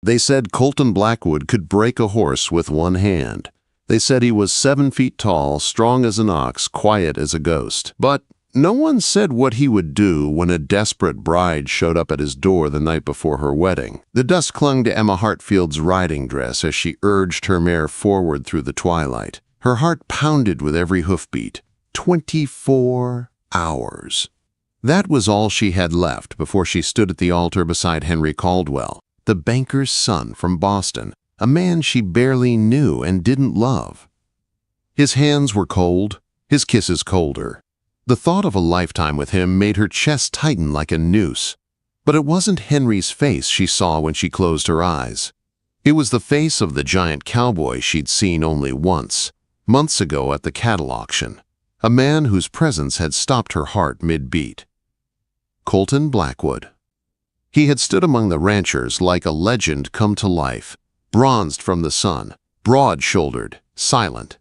They said Colton Blackwood could break a horse with one hand. They said he was 7 feet tall, strong as an ox, quiet as a ghost. But no one said what he would do when a desperate bride showed up at his door the night before her wedding. The dust clung to Emma Hartfield's riding dress as she urged her mare forward through the twilight. Her heart pounded with every hoofbeat. 24 hours. That was all she had left before she stood at the altar beside Henry Caldwell, the banker's son from Boston, a man she barely knew and didn't love. His hands were cold, his kisses colder. The thought of a lifetime with him made her chest tighten like a noose. But it wasn't Henry's face she saw when she closed her eyes. It was the face of the giant cowboy she'd seen only once, months ago at the cattle auction, a man whose presence had stopped her heart mid-beat. Colton Blackwood. He had stood among the ranchers like a legend come to life, bronzed from the sun, broad-shouldered, silent.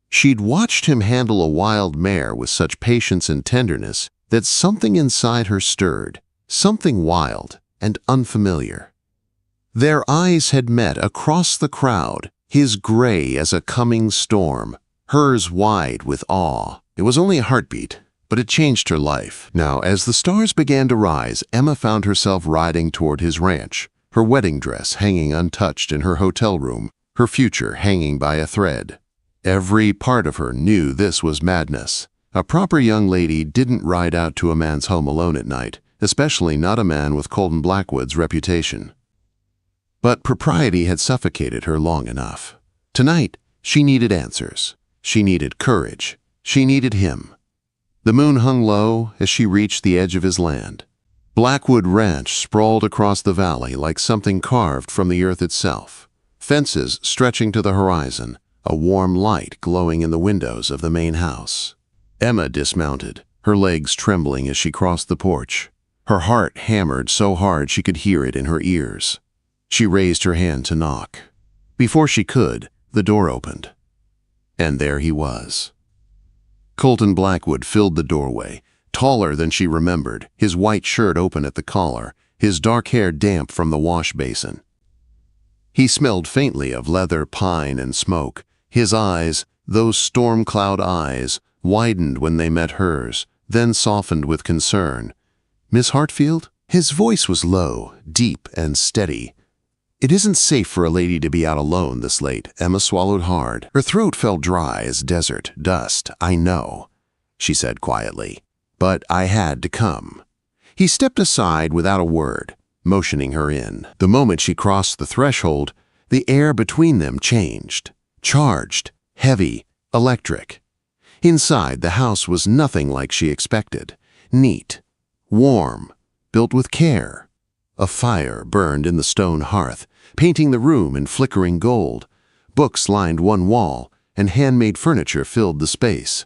She'd watched him handle a wild mare with such patience and tenderness that something inside her stirred, something wild and unfamiliar. Their eyes had met across the crowd, his gray as a coming storm, hers wide with awe. It was only a heartbeat, but it changed her life. Now, as the stars began to rise, Emma found herself riding toward his ranch, her wedding dress hanging untouched in her hotel room, her future hanging by a thread. Every part of her knew this was madness. A proper young lady didn't ride out to a man's home alone at night, especially not a man with Colton Blackwood's reputation. But propriety had suffocated her long enough. Tonight, she needed answers. She needed courage. She needed him. The moon hung low as she reached the edge of his land. Blackwood Ranch sprawled across the valley like something carved from the earth itself. Fences stretching to the horizon, a warm light glowing in the windows of the main house. Emma dismounted, her legs trembling as she crossed the porch. Her heart hammered so hard she could hear it in her ears. She raised her hand to knock. Before she could, the door opened. And there he was. Colton Blackwood filled the doorway, taller than she remembered, his white shirt open at the collar, his dark hair damp from the wash basin. He smelled faintly of leather, pine, and smoke. His eyes, those storm cloud eyes, widened when they met hers, then softened with concern. "Miss Hartfield?" His voice was low, deep, and steady. "It isn't safe for a lady to be out alone this late." Emma swallowed hard. Her throat felt dry as desert dust. "I know," she said quietly, "but I had to come." He stepped aside without a word, motioning her in. The moment she crossed the threshold, the air between them changed. Charged, heavy, electric. Inside, the house was nothing like she expected. Neat, warm, built with care. A fire burned in the stone hearth, painting the room in flickering gold. Books lined one wall, and handmade furniture filled the space.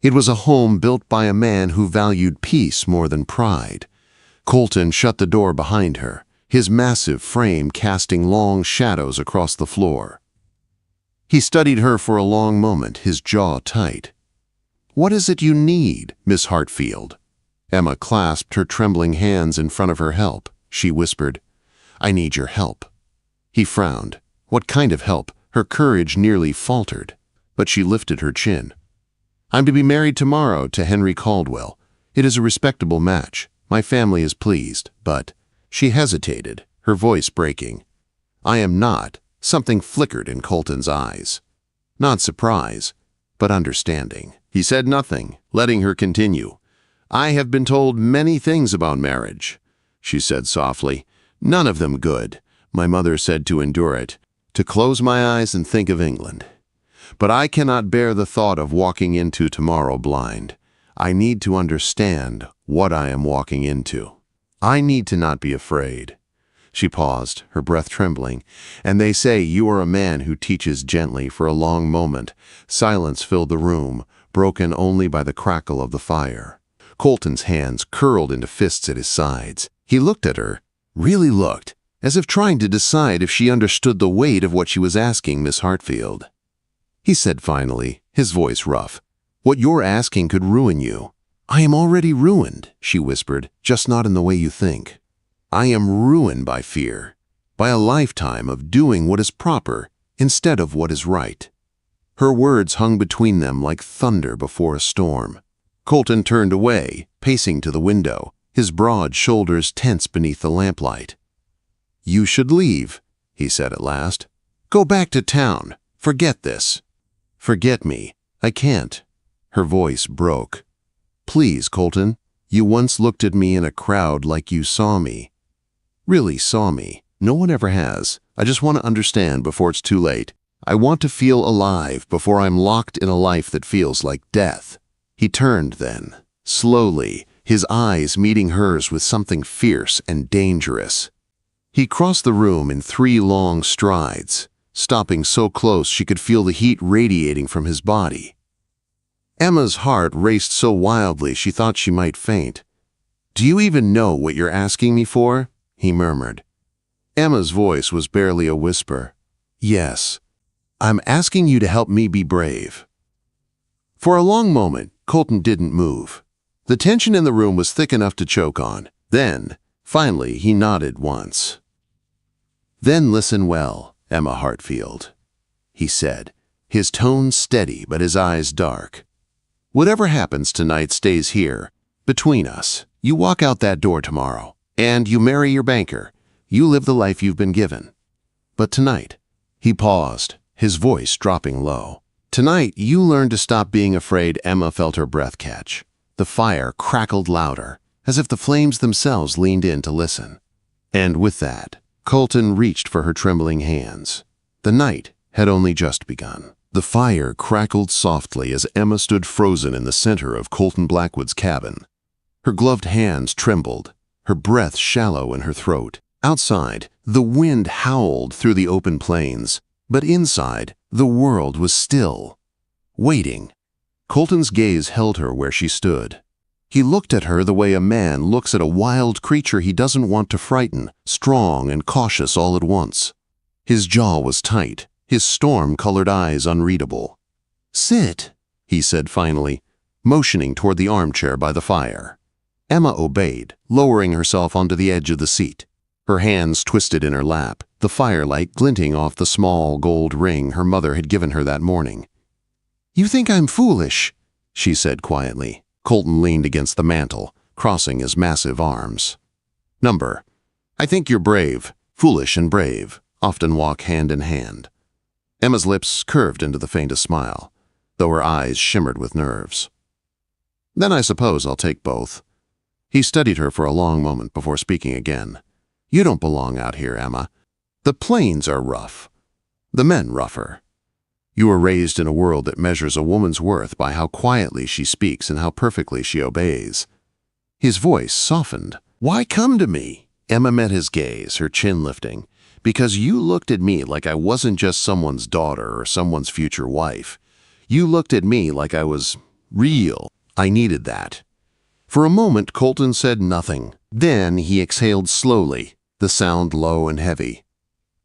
It was a home built by a man who valued peace more than pride. Colton shut the door behind her, his massive frame casting long shadows across the floor. He studied her for a long moment, his jaw tight. "What is it you need, Miss Hartfield?" Emma clasped her trembling hands in front of her. "Help," she whispered. "I need your help." He frowned. What kind of help? Her courage nearly faltered, but she lifted her chin. "I'm to be married tomorrow to Henry Caldwell. It is a respectable match. My family is pleased, but—" She hesitated, her voice breaking. "I am not." Something flickered in Colton's eyes. Not surprise, but understanding. He said nothing, letting her continue. "I have been told many things about marriage," she said softly. "None of them good. My mother said to endure it, to close my eyes and think of England. But I cannot bear the thought of walking into tomorrow blind. I need to understand what I am walking into. I need to not be afraid." She paused, her breath trembling. "And they say you are a man who teaches gently." For a long moment, silence filled the room, broken only by the crackle of the fire. Colton's hands curled into fists at his sides. He looked at her, really looked, as if trying to decide if she understood the weight of what she was asking, "Miss Hartfield." He said finally, his voice rough, "What you're asking could ruin you." "I am already ruined," she whispered, "just not in the way you think. I am ruined by fear." by a lifetime of doing what is proper instead of what is right. Her words hung between them like thunder before a storm. Colton turned away, pacing to the window, his broad shoulders tense beneath the lamplight. "You should leave," he said at last. "Go back to town. Forget this." "Forget me. I can't." Her voice broke. "Please, Colton, you once looked at me in a crowd like you saw me. Really saw me. No one ever has. I just want to understand before it's too late. I want to feel alive before I'm locked in a life that feels like death." He turned then, slowly, his eyes meeting hers with something fierce and dangerous. He crossed the room in 3 long strides, stopping so close she could feel the heat radiating from his body. Emma's heart raced so wildly she thought she might faint. "Do you even know what you're asking me for?" he murmured. Emma's voice was barely a whisper. "Yes, I'm asking you to help me be brave." For a long moment, Colton didn't move. The tension in the room was thick enough to choke on. Then, finally, he nodded once. "Then listen well, Emma Hartfield," he said, his tone steady but his eyes dark. "Whatever happens tonight stays here, between us. You walk out that door tomorrow, and you marry your banker. You live the life you've been given. But tonight," he paused, his voice dropping low. "Tonight, you learn to stop being afraid." Emma felt her breath catch. The fire crackled louder, as if the flames themselves leaned in to listen. And with that, Colton reached for her trembling hands. The night had only just begun. The fire crackled softly as Emma stood frozen in the center of Colton Blackwood's cabin. Her gloved hands trembled, her breath shallow in her throat. Outside, the wind howled through the open plains, but inside, the world was still, waiting. Colton's gaze held her where she stood. He looked at her the way a man looks at a wild creature he doesn't want to frighten, strong and cautious all at once. His jaw was tight, his storm-colored eyes unreadable. "Sit," he said finally, motioning toward the armchair by the fire. Emma obeyed, lowering herself onto the edge of the seat. Her hands twisted in her lap, the firelight glinting off the small gold ring her mother had given her that morning. "You think I'm foolish," she said quietly. Colton leaned against the mantel, crossing his massive arms. "I think you're brave. Foolish and brave often walk hand in hand." Emma's lips curved into the faintest smile, though her eyes shimmered with nerves. "Then I suppose I'll take both." He studied her for a long moment before speaking again. "You don't belong out here, Emma. The plains are rough. The men rougher. You were raised in a world that measures a woman's worth by how quietly she speaks and how perfectly she obeys." His voice softened. "Why come to me?" Emma met his gaze, her chin lifting. "Because you looked at me like I wasn't just someone's daughter or someone's future wife. You looked at me like I was real. I needed that." For a moment, Colton said nothing. Then he exhaled slowly, the sound low and heavy.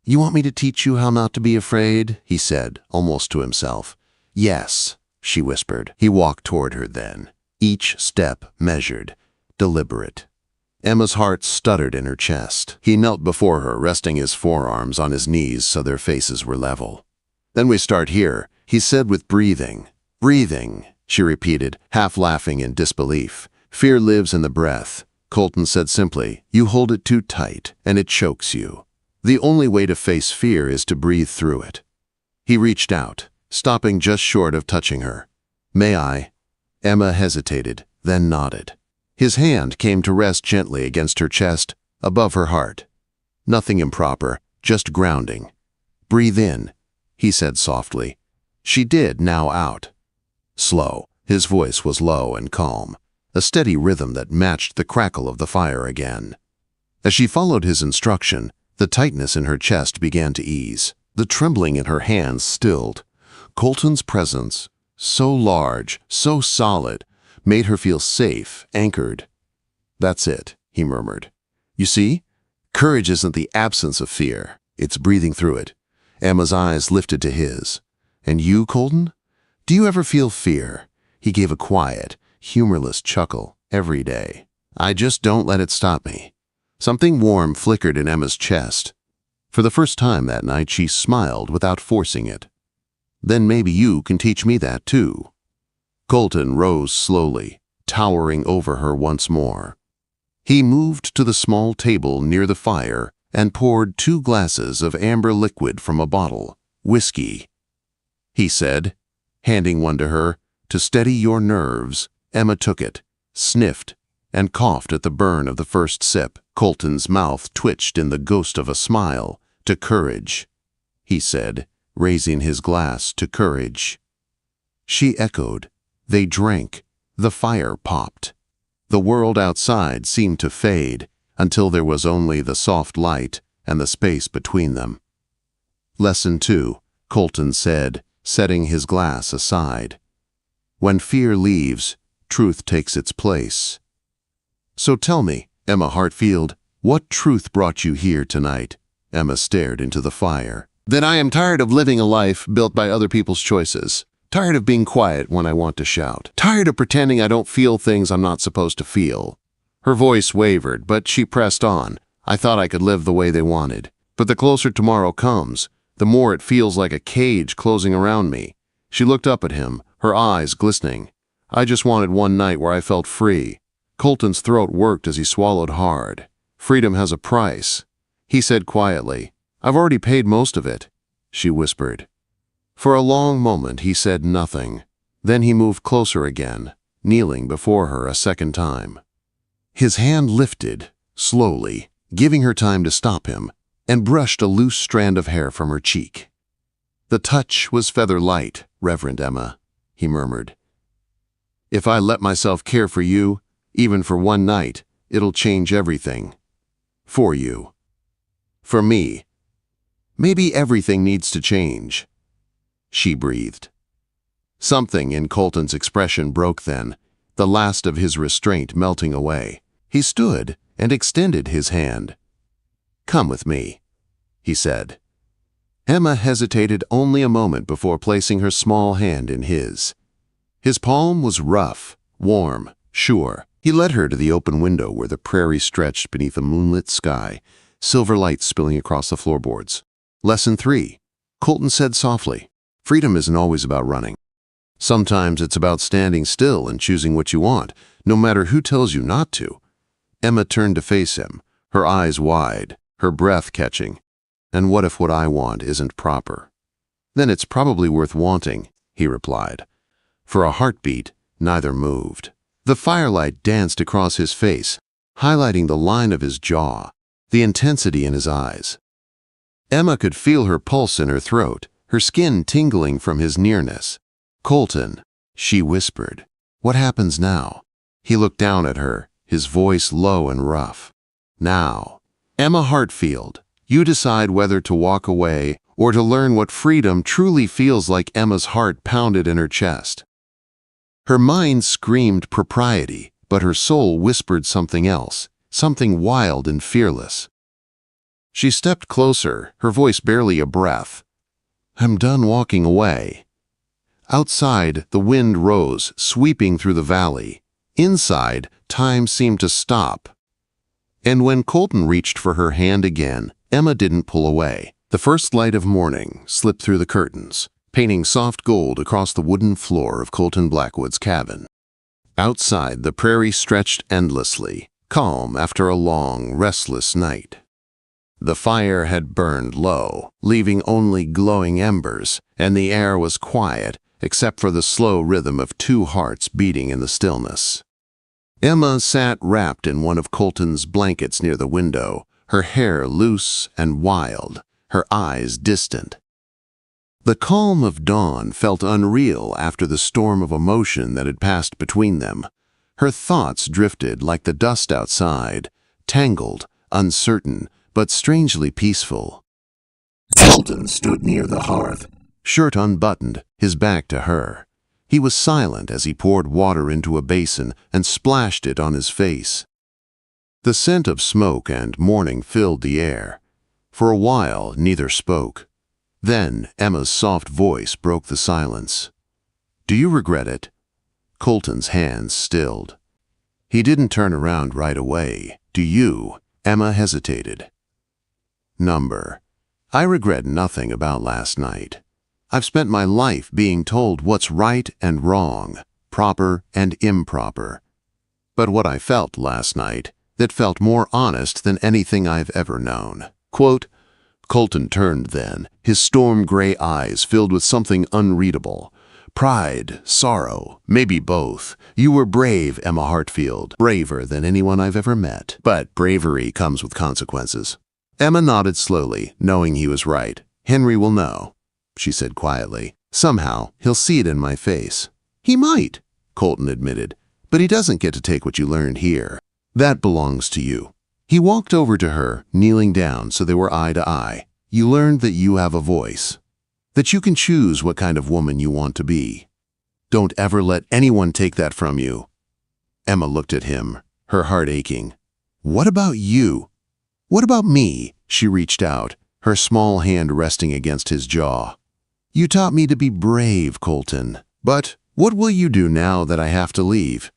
"You want me to teach you how not to be afraid?" he said, almost to himself. "Yes," she whispered. He walked toward her then, each step measured, deliberate. Emma's heart stuttered in her chest. He knelt before her, resting his forearms on his knees so their faces were level. "Then we start here," he said with breathing. "Breathing," she repeated, half laughing in disbelief. "Fear lives in the breath." Colton said simply, "You hold it too tight, and it chokes you. The only way to face fear is to breathe through it." He reached out, stopping just short of touching her. "May I?" Emma hesitated, then nodded. His hand came to rest gently against her chest, above her heart. Nothing improper, just grounding. "Breathe in," he said softly. She did, now out. Slow, his voice was low and calm, a steady rhythm that matched the crackle of the fire again. As she followed his instruction, the tightness in her chest began to ease. The trembling in her hands stilled. Colton's presence, so large, so solid, made her feel safe, anchored. "That's it," he murmured. "You see? Courage isn't the absence of fear. It's breathing through it." Emma's eyes lifted to his. "And you, Colton? Do you ever feel fear?" He gave a quiet, humorless chuckle. "Every day. I just don't let it stop me." Something warm flickered in Emma's chest. For the first time that night, she smiled without forcing it. "Then maybe you can teach me that too." Colton rose slowly, towering over her once more. He moved to the small table near the fire and poured 2 glasses of amber liquid from a bottle. "Whiskey," he said, handing one to her. "To steady your nerves." Emma took it, sniffed, and coughed at the burn of the first sip. Colton's mouth twitched in the ghost of a smile. "To courage," he said, raising his glass. "To courage." She echoed. They drank. The fire popped. The world outside seemed to fade until there was only the soft light and the space between them. "Lesson 2, Colton said, setting his glass aside. "When fear leaves, truth takes its place." "So tell me, Emma Hartfield, what truth brought you here tonight?" Emma stared into the fire. "That I am tired of living a life built by other people's choices. Tired of being quiet when I want to shout. Tired of pretending I don't feel things I'm not supposed to feel." Her voice wavered, but she pressed on. "I thought I could live the way they wanted. But the closer tomorrow comes, the more it feels like a cage closing around me." She looked up at him, her eyes glistening. "I just wanted one night where I felt free." Colton's throat worked as he swallowed hard. "Freedom has a price," he said quietly. "I've already paid most of it," she whispered. For a long moment he said nothing. Then he moved closer again, kneeling before her a second time. His hand lifted, slowly, giving her time to stop him, and brushed a loose strand of hair from her cheek. "The touch was feather light, Reverend Emma," he murmured. "If I let myself care for you, even for one night, it'll change everything. For you. For me. Maybe everything needs to change." She breathed. Something in Colton's expression broke then, the last of his restraint melting away. He stood and extended his hand. "Come with me," he said. Emma hesitated only a moment before placing her small hand in his. His palm was rough, warm, sure. He led her to the open window where the prairie stretched beneath a moonlit sky, silver light spilling across the floorboards. "Lesson 3, Colton said softly. "Freedom isn't always about running. Sometimes it's about standing still and choosing what you want, no matter who tells you not to." Emma turned to face him, her eyes wide, her breath catching. "And what if what I want isn't proper?" "Then it's probably worth wanting," he replied. For a heartbeat, neither moved. The firelight danced across his face, highlighting the line of his jaw, the intensity in his eyes. Emma could feel her pulse in her throat, her skin tingling from his nearness. "Colton," she whispered. "What happens now?" He looked down at her, his voice low and rough. "Now, Emma Hartfield, you decide whether to walk away or to learn what freedom truly feels like." Emma's heart pounded in her chest. Her mind screamed propriety, but her soul whispered something else, something wild and fearless. She stepped closer, her voice barely a breath. "I'm done walking away." Outside, the wind rose, sweeping through the valley. Inside, time seemed to stop. And when Colton reached for her hand again, Emma didn't pull away. The first light of morning slipped through the curtains, painting soft gold across the wooden floor of Colton Blackwood's cabin. Outside, the prairie stretched endlessly, calm after a long, restless night. The fire had burned low, leaving only glowing embers, and the air was quiet except for the slow rhythm of 2 hearts beating in the stillness. Emma sat wrapped in one of Colton's blankets near the window, her hair loose and wild, her eyes distant. The calm of dawn felt unreal after the storm of emotion that had passed between them. Her thoughts drifted like the dust outside, tangled, uncertain, but strangely peaceful. Colton stood near the hearth, shirt unbuttoned, his back to her. He was silent as he poured water into a basin and splashed it on his face. The scent of smoke and morning filled the air. For a while, neither spoke. Then Emma's soft voice broke the silence. "Do you regret it?" Colton's hands stilled. He didn't turn around right away. "Do you?" Emma hesitated. "Number." I regret nothing about last night. I've spent my life being told what's right and wrong, proper and improper. But what I felt last night, that felt more honest than anything I've ever known. Quote, Colton turned then, his storm-gray eyes filled with something unreadable. Pride, sorrow, maybe both. You were brave, Emma Hartfield, braver than anyone I've ever met. But bravery comes with consequences. Emma nodded slowly, knowing he was right. Henry will know, she said quietly. Somehow, he'll see it in my face. He might, Colton admitted, but he doesn't get to take what you learned here. That belongs to you. He walked over to her, kneeling down so they were eye to eye. You learned that you have a voice, that you can choose what kind of woman you want to be. Don't ever let anyone take that from you. Emma looked at him, her heart aching. What about you? What about me? She reached out, her small hand resting against his jaw. You taught me to be brave, Colton. But what will you do now that I have to leave?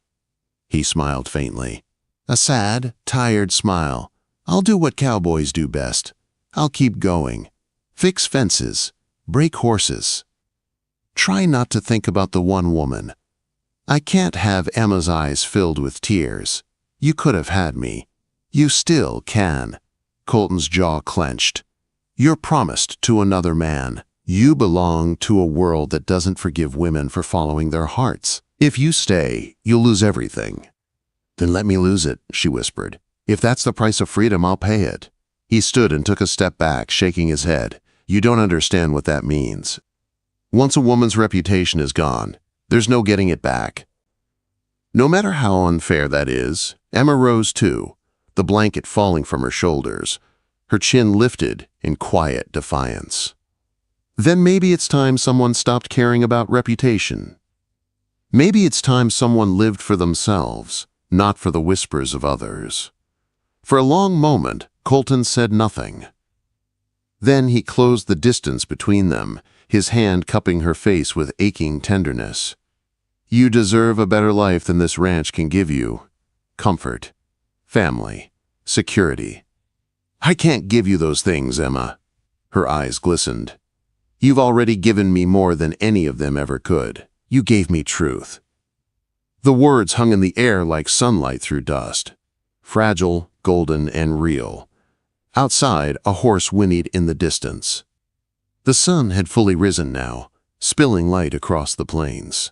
He smiled faintly. A sad, tired smile. I'll do what cowboys do best. I'll keep going. Fix fences. Break horses. Try not to think about the one woman. I can't have Emma's eyes filled with tears. You could have had me. You still can. Colton's jaw clenched. You're promised to another man. You belong to a world that doesn't forgive women for following their hearts. If you stay, you'll lose everything. Then let me lose it, she whispered. If that's the price of freedom, I'll pay it. He stood and took a step back, shaking his head. You don't understand what that means. Once a woman's reputation is gone, there's no getting it back. No matter how unfair that is, Emma rose too, the blanket falling from her shoulders, her chin lifted in quiet defiance. Then maybe it's time someone stopped caring about reputation. Maybe it's time someone lived for themselves, not for the whispers of others. For a long moment, Colton said nothing. Then he closed the distance between them, his hand cupping her face with aching tenderness. You deserve a better life than this ranch can give you. Comfort, family, security. I can't give you those things, Emma. Her eyes glistened. You've already given me more than any of them ever could. You gave me truth. The words hung in the air like sunlight through dust, fragile, golden, and real. Outside, a horse whinnied in the distance. The sun had fully risen now, spilling light across the plains.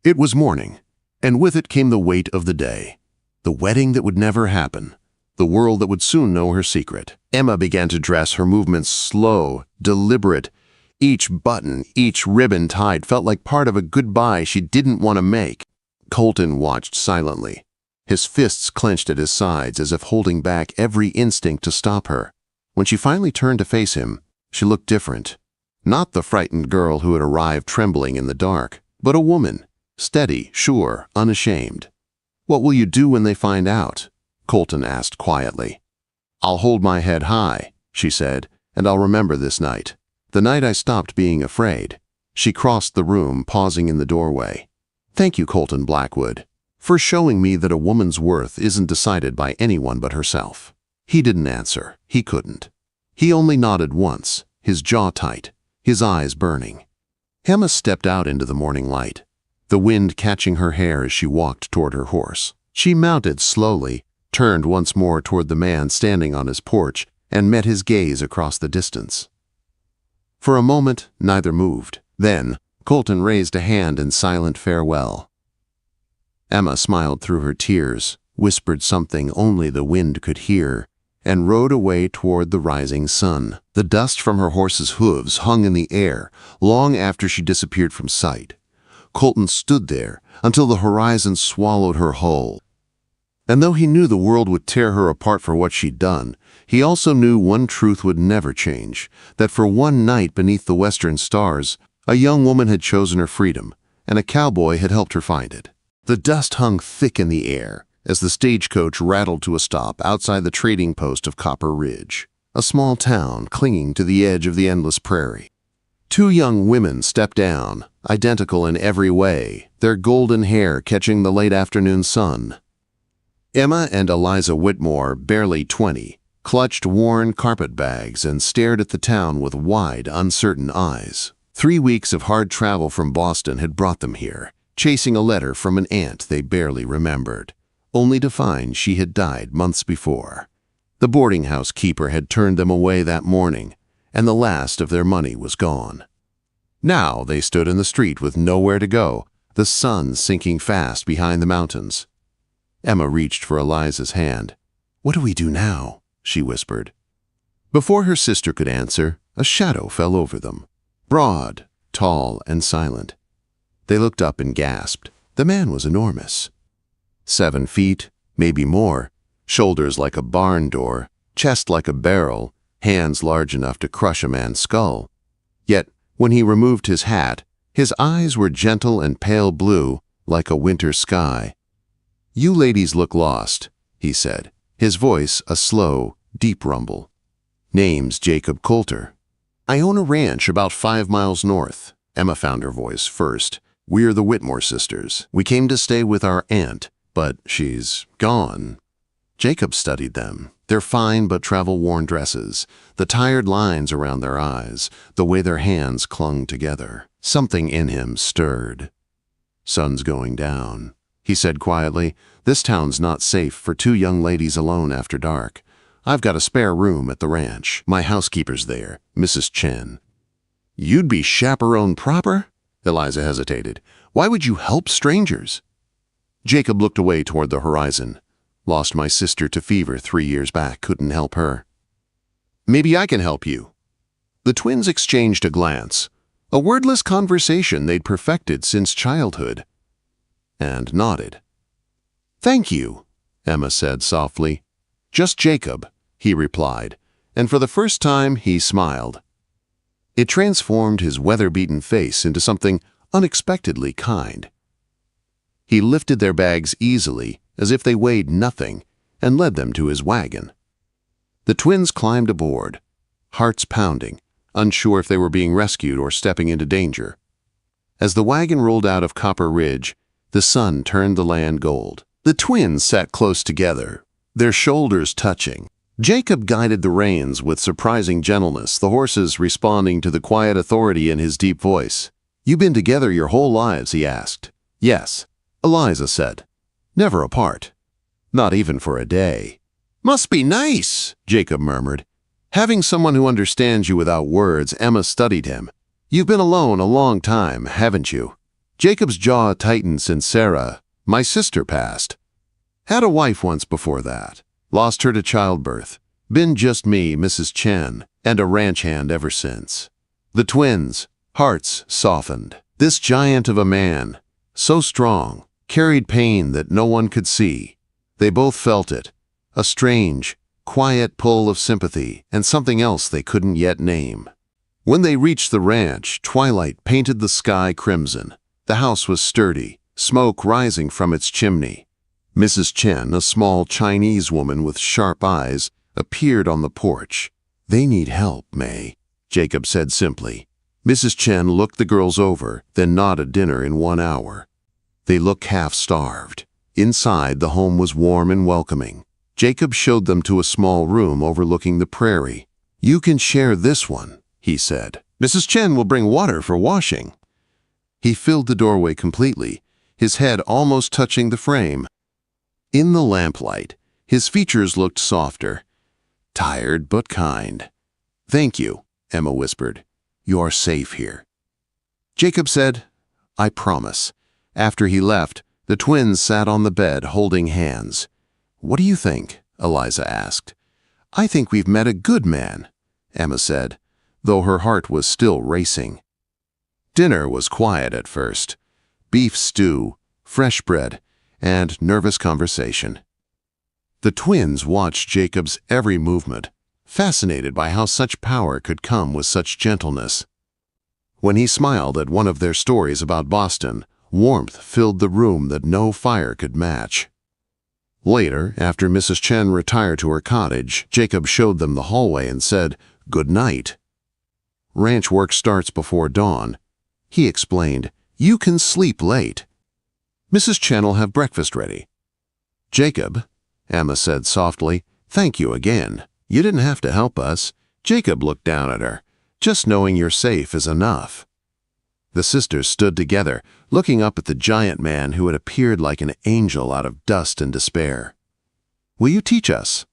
It was morning, and with it came the weight of the day. The wedding that would never happen, the world that would soon know her secret. Emma began to dress, her movements slow, deliberate. Each button, each ribbon tied felt like part of a goodbye she didn't want to make. Colton watched silently, his fists clenched at his sides as if holding back every instinct to stop her. When she finally turned to face him, she looked different. Not the frightened girl who had arrived trembling in the dark, but a woman, steady, sure, unashamed. What will you do when they find out? Colton asked quietly. I'll hold my head high, she said, and I'll remember this night. The night I stopped being afraid. She crossed the room, pausing in the doorway. Thank you, Colton Blackwood, for showing me that a woman's worth isn't decided by anyone but herself. He didn't answer. He couldn't. He only nodded once, his jaw tight, his eyes burning. Emma stepped out into the morning light, the wind catching her hair as she walked toward her horse. She mounted slowly, turned once more toward the man standing on his porch, and met his gaze across the distance. For a moment, neither moved. Then, Colton raised a hand in silent farewell. Emma smiled through her tears, whispered something only the wind could hear, and rode away toward the rising sun. The dust from her horse's hooves hung in the air long after she disappeared from sight. Colton stood there until the horizon swallowed her whole. And though he knew the world would tear her apart for what she'd done, he also knew one truth would never change, that for one night beneath the western stars, a young woman had chosen her freedom, and a cowboy had helped her find it. The dust hung thick in the air as the stagecoach rattled to a stop outside the trading post of Copper Ridge, a small town clinging to the edge of the endless prairie. Two young women stepped down, identical in every way, their golden hair catching the late afternoon sun. Emma and Eliza Whitmore, barely 20, clutched worn carpetbags, and stared at the town with wide, uncertain eyes. 3 weeks of hard travel from Boston had brought them here, chasing a letter from an aunt they barely remembered, only to find she had died months before. The boarding house keeper had turned them away that morning, and the last of their money was gone. Now they stood in the street with nowhere to go, the sun sinking fast behind the mountains. Emma reached for Eliza's hand. "What do we do now?" she whispered. Before her sister could answer, a shadow fell over them, broad, tall, and silent. They looked up and gasped. The man was enormous. 7 feet, maybe more, shoulders like a barn door, chest like a barrel, hands large enough to crush a man's skull. Yet, when he removed his hat, his eyes were gentle and pale blue, like a winter sky. "You ladies look lost," he said, his voice a slow, deep rumble. "Name's Jacob Coulter. I own a ranch about 5 miles north." Emma found her voice first. "We're the Whitmore sisters. We came to stay with our aunt, but she's gone." Jacob studied them. Their fine but travel-worn dresses, the tired lines around their eyes, the way their hands clung together. Something in him stirred. "Sun's going down," he said quietly. "This town's not safe for 2 young ladies alone after dark. I've got a spare room at the ranch. My housekeeper's there, Mrs. Chen." "You'd be chaperone proper?" Eliza hesitated. "Why would you help strangers?" Jacob looked away toward the horizon. "Lost my sister to fever 3 years back. Couldn't help her." "Maybe I can help you." The twins exchanged a glance, a wordless conversation they'd perfected since childhood, and nodded. "Thank you," Emma said softly. "Just Jacob," he replied, and for the first time he smiled. It transformed his weather-beaten face into something unexpectedly kind. He lifted their bags easily, as if they weighed nothing, and led them to his wagon. The twins climbed aboard, hearts pounding, unsure if they were being rescued or stepping into danger. As the wagon rolled out of Copper Ridge, the sun turned the land gold. The twins sat close together, their shoulders touching. Jacob guided the reins with surprising gentleness, the horses responding to the quiet authority in his deep voice. "You been together your whole lives?" he asked. "Yes," Eliza said. "Never apart. Not even for a day." "Must be nice," Jacob murmured. Having someone who understands you without words, Emma studied him. "You've been alone a long time, haven't you?" Jacob's jaw tightened since Sarah, my sister, passed. "Had a wife once before that. Lost her to childbirth. Been just me, Mrs. Chen, and a ranch hand ever since." The twins' hearts softened. This giant of a man, so strong, carried pain that no one could see. They both felt it, a strange, quiet pull of sympathy and something else they couldn't yet name. When they reached the ranch, twilight painted the sky crimson. The house was sturdy, smoke rising from its chimney. Mrs. Chen, a small Chinese woman with sharp eyes, appeared on the porch. "They need help, May," Jacob said simply. Mrs. Chen looked the girls over, then nodded dinner in 1 hour. They looked half-starved. Inside, the home was warm and welcoming. Jacob showed them to a small room overlooking the prairie. "You can share this one," he said. "Mrs. Chen will bring water for washing." He filled the doorway completely, his head almost touching the frame. In the lamplight, his features looked softer, tired but kind. "Thank you," Emma whispered. "You're safe here." Jacob said, "I promise." After he left, the twins sat on the bed holding hands. "What do you think?" Eliza asked. "I think we've met a good man," Emma said, though her heart was still racing. Dinner was quiet at first. Beef stew, fresh bread, and nervous conversation. The twins watched Jacob's every movement, fascinated by how such power could come with such gentleness. When he smiled at one of their stories about Boston, warmth filled the room that no fire could match. Later, after Mrs. Chen retired to her cottage, Jacob showed them the hallway and said, "Good night." "Ranch work starts before dawn," he explained. "You can sleep late. Mrs. Chen will have breakfast ready." "Jacob," Emma said softly, "thank you again. You didn't have to help us. Jacob looked down at her. Just knowing you're safe is enough. The sisters stood together, looking up at the giant man who had appeared like an angel out of dust and despair. Will you teach us?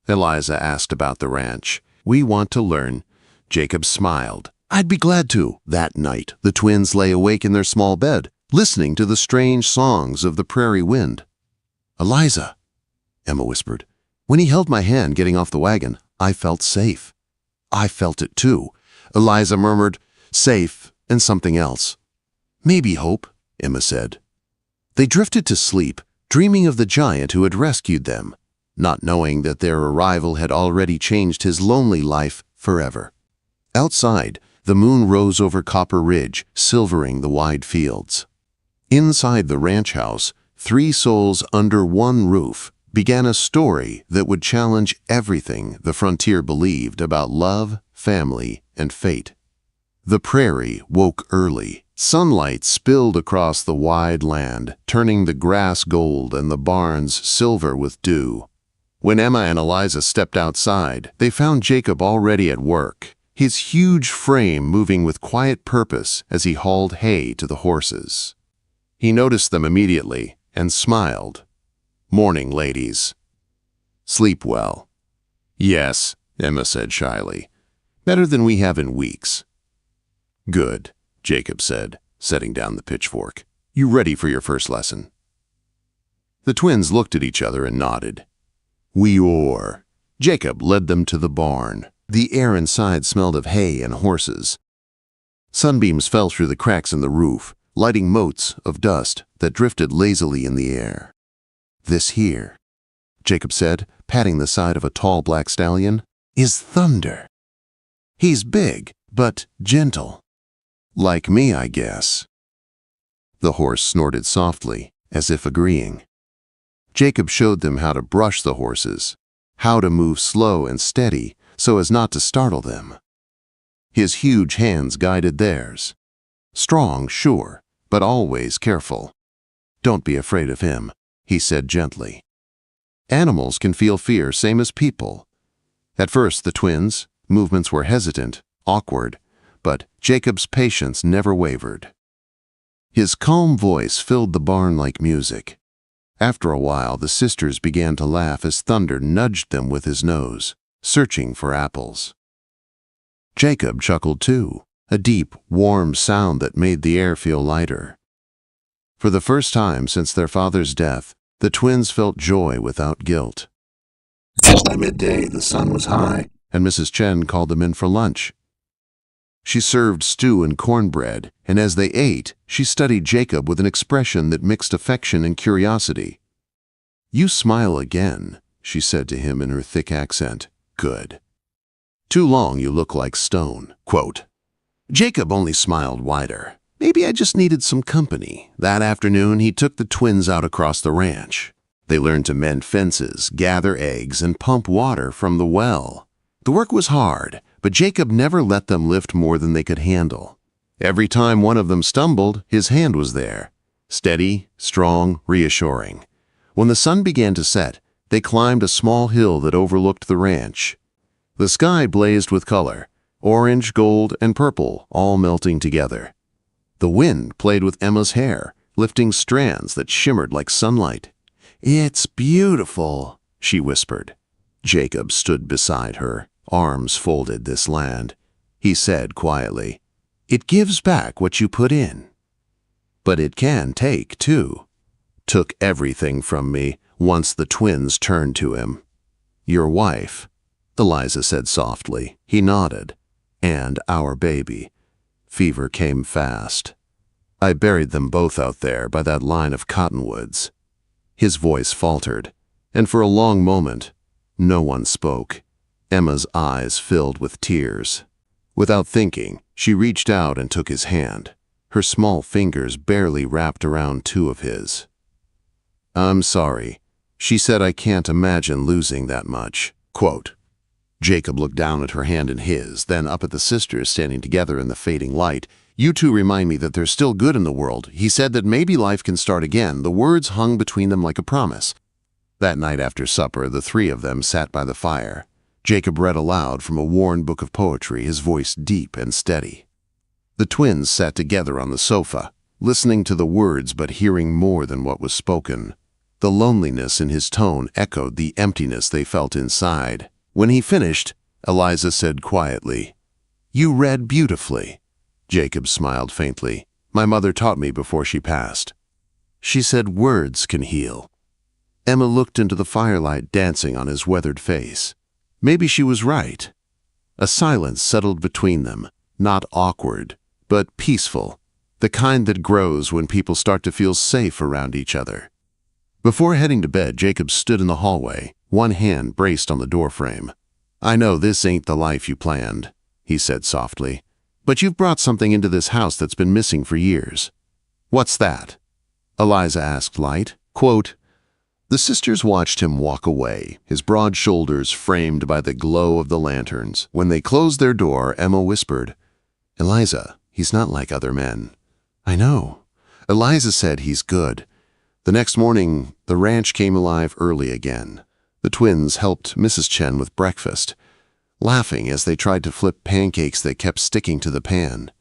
Eliza asked about the ranch. We want to learn. Jacob smiled. I'd be glad to. That night, the twins lay awake in their small bed, listening to the strange songs of the prairie wind. Eliza, Emma whispered. When he held my hand getting off the wagon, I felt safe. I felt it too. Eliza murmured, safe and something else. Maybe hope, Emma said. They drifted to sleep, dreaming of the giant who had rescued them, not knowing that their arrival had already changed his lonely life forever. Outside, the moon rose over Copper Ridge, silvering the wide fields. Inside the ranch house, 3 souls under one roof began a story that would challenge everything the frontier believed about love, family, and fate. The prairie woke early. Sunlight spilled across the wide land, turning the grass gold and the barns silver with dew. When Emma and Eliza stepped outside, they found Jacob already at work, his huge frame moving with quiet purpose as he hauled hay to the horses. He noticed them immediately and smiled. Morning, ladies. Sleep well. Yes, Emma said shyly. Better than we have in weeks. Good, Jacob said, setting down the pitchfork. You ready for your first lesson? The twins looked at each other and nodded. We are. Jacob led them to the barn. The air inside smelled of hay and horses. Sunbeams fell through the cracks in the roof, lighting motes of dust that drifted lazily in the air. This here, Jacob said, patting the side of a tall black stallion, is Thunder. He's big, but gentle. Like me, I guess. The horse snorted softly, as if agreeing. Jacob showed them how to brush the horses, how to move slow and steady so as not to startle them. His huge hands guided theirs. Strong, sure, but always careful. Don't be afraid of him, he said gently. Animals can feel fear same as people. At first, the twins' movements were hesitant, awkward, but Jacob's patience never wavered. His calm voice filled the barn like music. After a while, the sisters began to laugh as Thunder nudged them with his nose, searching for apples. Jacob chuckled too, a deep, warm sound that made the air feel lighter. For the first time since their father's death, the twins felt joy without guilt. At midday, the sun was high, and Mrs. Chen called them in for lunch. She served stew and cornbread, and as they ate, she studied Jacob with an expression that mixed affection and curiosity. You smile again, she said to him in her thick accent. Good. Too long you look like stone. Quote. Jacob only smiled wider. Maybe I just needed some company. That afternoon, he took the twins out across the ranch. They learned to mend fences, gather eggs, and pump water from the well. The work was hard, but Jacob never let them lift more than they could handle. Every time one of them stumbled, his hand was there. Steady, strong, reassuring. When the sun began to set, they climbed a small hill that overlooked the ranch. The sky blazed with color, orange, gold, and purple, all melting together. The wind played with Emma's hair, lifting strands that shimmered like sunlight. It's beautiful, she whispered. Jacob stood beside her, arms folded this land. He said quietly, It gives back what you put in. But it can take, too. Took everything from me once the twins turned to him. Your wife, Eliza said softly. He nodded. And our baby. Fever came fast. I buried them both out there by that line of cottonwoods. His voice faltered, and for a long moment, no one spoke. Emma's eyes filled with tears. Without thinking, she reached out and took his hand. Her small fingers barely wrapped around 2 of his. I'm sorry. She said I can't imagine losing that much. Quote. Jacob looked down at her hand in his, then up at the sisters standing together in the fading light. You two remind me that there's still good in the world. He said that maybe life can start again. The words hung between them like a promise. That night after supper, the 3 of them sat by the fire. Jacob read aloud from a worn book of poetry, his voice deep and steady. The twins sat together on the sofa, listening to the words but hearing more than what was spoken. The loneliness in his tone echoed the emptiness they felt inside. When he finished, Eliza said quietly, "You read beautifully." Jacob smiled faintly. "My mother taught me before she passed. She said words can heal." Emma looked into the firelight dancing on his weathered face. Maybe she was right. A silence settled between them, not awkward, but peaceful, the kind that grows when people start to feel safe around each other. Before heading to bed, Jacob stood in the hallway, one hand braced on the doorframe. "I know this ain't the life you planned," he said softly, "but you've brought something into this house that's been missing for years." "What's that?" Eliza asked light. Quote, The sisters watched him walk away, his broad shoulders framed by the glow of the lanterns. When they closed their door, Emma whispered, "Eliza, he's not like other men." "I know." Eliza said he's good. The next morning, the ranch came alive early again. The twins helped Mrs. Chen with breakfast, laughing as they tried to flip pancakes that kept sticking to the pan.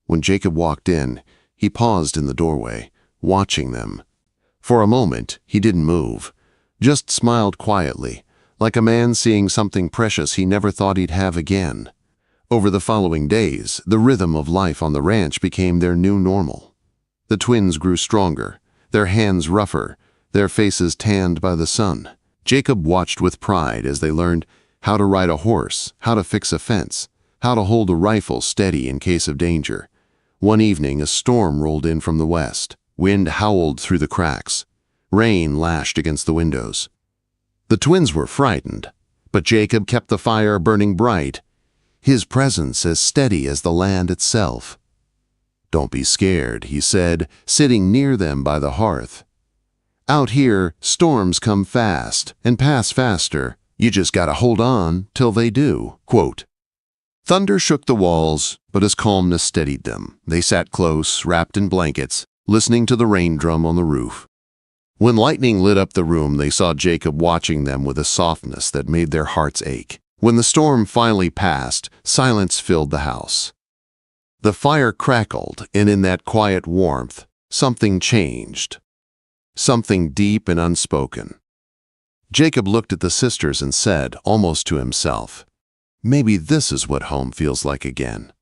When Jacob walked in, he paused in the doorway, watching them. For a moment, he didn't move, just smiled quietly, like a man seeing something precious he never thought he'd have again. Over the following days, the rhythm of life on the ranch became their new normal. The twins grew stronger, their hands rougher, their faces tanned by the sun. Jacob watched with pride as they learned how to ride a horse, how to fix a fence, how to hold a rifle steady in case of danger. One evening, a storm rolled in from the west. Wind howled through the cracks. Rain lashed against the windows. The twins were frightened, but Jacob kept the fire burning bright, his presence as steady as the land itself. "Don't be scared," he said, sitting near them by the hearth. "Out here, storms come fast and pass faster. You just gotta hold on till they do." Quote, Thunder shook the walls, but his calmness steadied them. They sat close, wrapped in blankets, listening to the rain drum on the roof. When lightning lit up the room, they saw Jacob watching them with a softness that made their hearts ache. When the storm finally passed, silence filled the house. The fire crackled, and in that quiet warmth, something changed. Something deep and unspoken. Jacob looked at the sisters and said, almost to himself, "Maybe this is what home feels like again."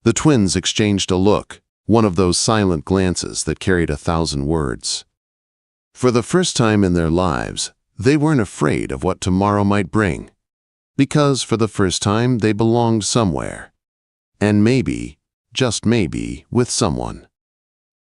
The twins exchanged a look, one of those silent glances that carried 1,000 words. For the first time in their lives, they weren't afraid of what tomorrow might bring, because for the first time they belonged somewhere, and maybe, just maybe, with someone.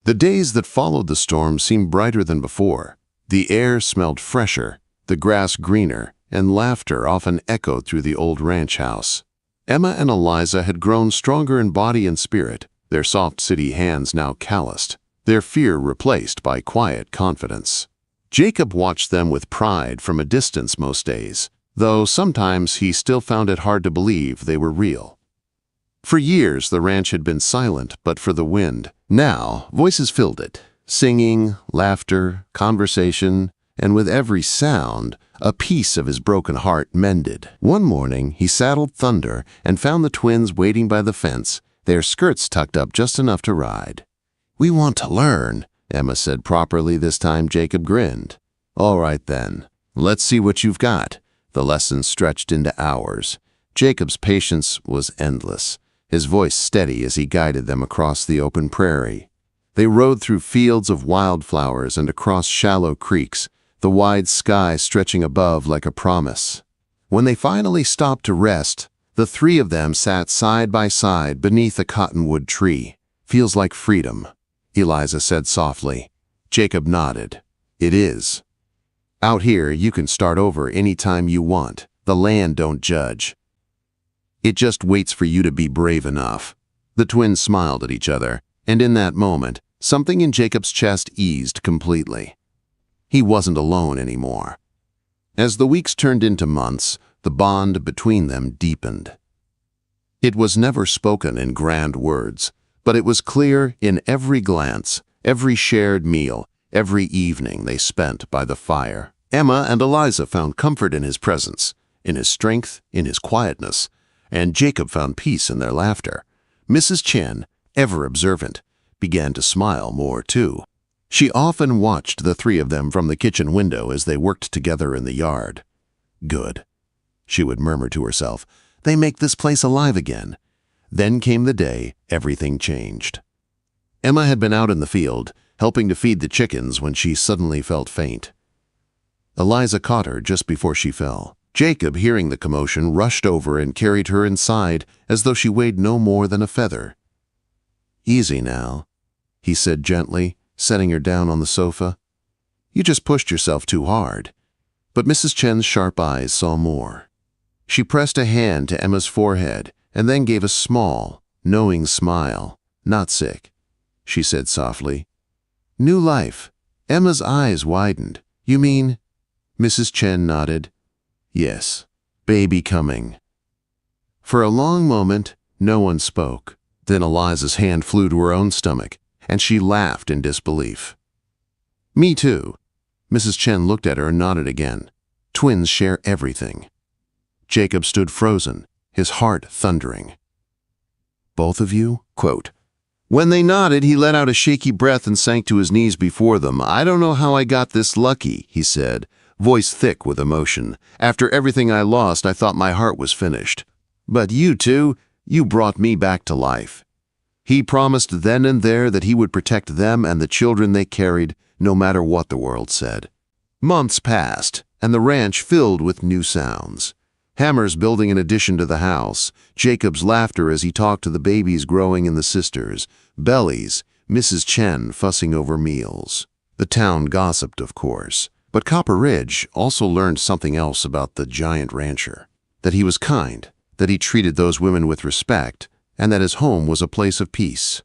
The days that followed the storm seemed brighter than before. The air smelled fresher, the grass greener, and laughter often echoed through the old ranch house. Emma and Eliza had grown stronger in body and spirit, their soft city hands now calloused, their fear replaced by quiet confidence. Jacob watched them with pride from a distance most days, though sometimes he still found it hard to believe they were real. For years the ranch had been silent but for the wind. Now voices filled it, singing, laughter, conversation, and with every sound, a piece of his broken heart mended. One morning he saddled Thunder and found the twins waiting by the fence, their skirts tucked up just enough to ride. "We want to learn," Emma said properly this time. Jacob grinned. "All right then, let's see what you've got." The lesson stretched into hours. Jacob's patience was endless, his voice steady as he guided them across the open prairie. They rode through fields of wildflowers and across shallow creeks, the wide sky stretching above like a promise. When they finally stopped to rest, the three of them sat side by side beneath a cottonwood tree. "Feels like freedom," Eliza said softly. Jacob nodded. "It is. Out here, you can start over any time you want. The land don't judge. It just waits for you to be brave enough." The twins smiled at each other, and in that moment, something in Jacob's chest eased completely. He wasn't alone anymore. As the weeks turned into months, the bond between them deepened. It was never spoken in grand words, but it was clear in every glance, every shared meal, every evening they spent by the fire. Emma and Eliza found comfort in his presence, in his strength, in his quietness, and Jacob found peace in their laughter. Mrs. Chen, ever observant, began to smile more too. She often watched the three of them from the kitchen window as they worked together in the yard. "Good," she would murmur to herself. "They make this place alive again." Then came the day everything changed. Emma had been out in the field, helping to feed the chickens when she suddenly felt faint. Eliza caught her just before she fell. Jacob, hearing the commotion, rushed over and carried her inside as though she weighed no more than a feather. "Easy now," he said gently, setting her down on the sofa. "You just pushed yourself too hard." But Mrs. Chen's sharp eyes saw more. She pressed a hand to Emma's forehead and then gave a small, knowing smile. "Not sick," she said softly. "New life." Emma's eyes widened. "You mean?" Mrs. Chen nodded. "Yes, baby coming." For a long moment, no one spoke. Then Eliza's hand flew to her own stomach, and she laughed in disbelief. "Me too." Mrs. Chen looked at her and nodded again. "Twins share everything." Jacob stood frozen, his heart thundering. "Both of you?" Quote. When they nodded, he let out a shaky breath and sank to his knees before them. "I don't know how I got this lucky," he said, voice thick with emotion. "After everything I lost, I thought my heart was finished. But you two, you brought me back to life." He promised then and there that he would protect them and the children they carried, no matter what the world said. Months passed, and the ranch filled with new sounds. Hammers building an addition to the house, Jacob's laughter as he talked to the babies growing in the sisters, Bellies, Mrs. Chen fussing over meals. The town gossiped, of course, but Copper Ridge also learned something else about the giant rancher. That he was kind, that he treated those women with respect, and that his home was a place of peace.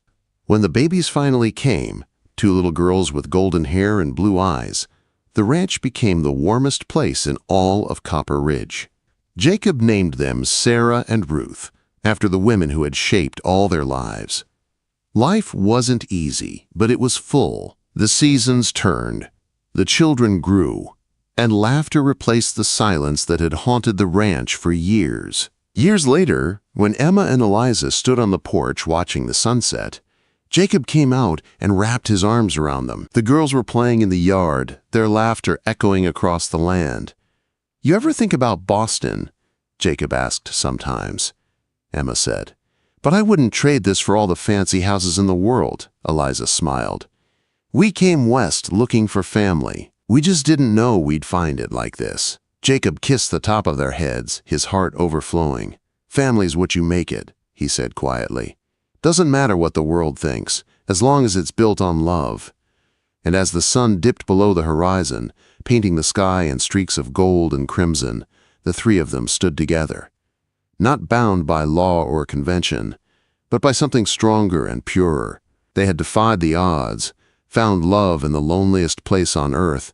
When the babies finally came, two little girls with golden hair and blue eyes, the ranch became the warmest place in all of Copper Ridge. Jacob named them Sarah and Ruth, after the women who had shaped all their lives. Life wasn't easy, but it was full. The seasons turned, the children grew, and laughter replaced the silence that had haunted the ranch for years. Years later, when Emma and Eliza stood on the porch watching the sunset, Jacob came out and wrapped his arms around them. The girls were playing in the yard, their laughter echoing across the land. "You ever think about Boston?" Jacob asked sometimes. Emma said. "But I wouldn't trade this for all the fancy houses in the world," Eliza smiled. "We came west looking for family. We just didn't know we'd find it like this." Jacob kissed the top of their heads, his heart overflowing. "Family's what you make it," he said quietly. "Doesn't matter what the world thinks, as long as it's built on love." And as the sun dipped below the horizon, painting the sky in streaks of gold and crimson, the three of them stood together, not bound by law or convention, but by something stronger and purer. They had defied the odds, found love in the loneliest place on earth,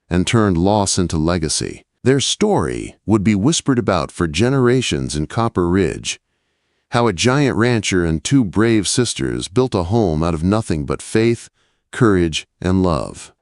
and turned loss into legacy. Their story would be whispered about for generations in Copper Ridge, how a giant rancher and two brave sisters built a home out of nothing but faith, courage, and love.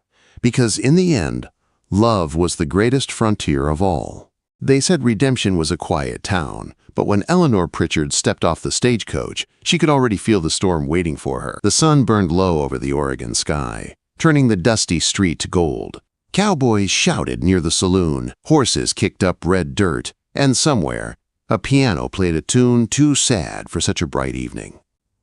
Because in the end, love was the greatest frontier of all. They said Redemption was a quiet town, but when Eleanor Pritchard stepped off the stagecoach, she could already feel the storm waiting for her. The sun burned low over the Oregon sky, turning the dusty street to gold. Cowboys shouted near the saloon, horses kicked up red dirt, and somewhere, a piano played a tune too sad for such a bright evening.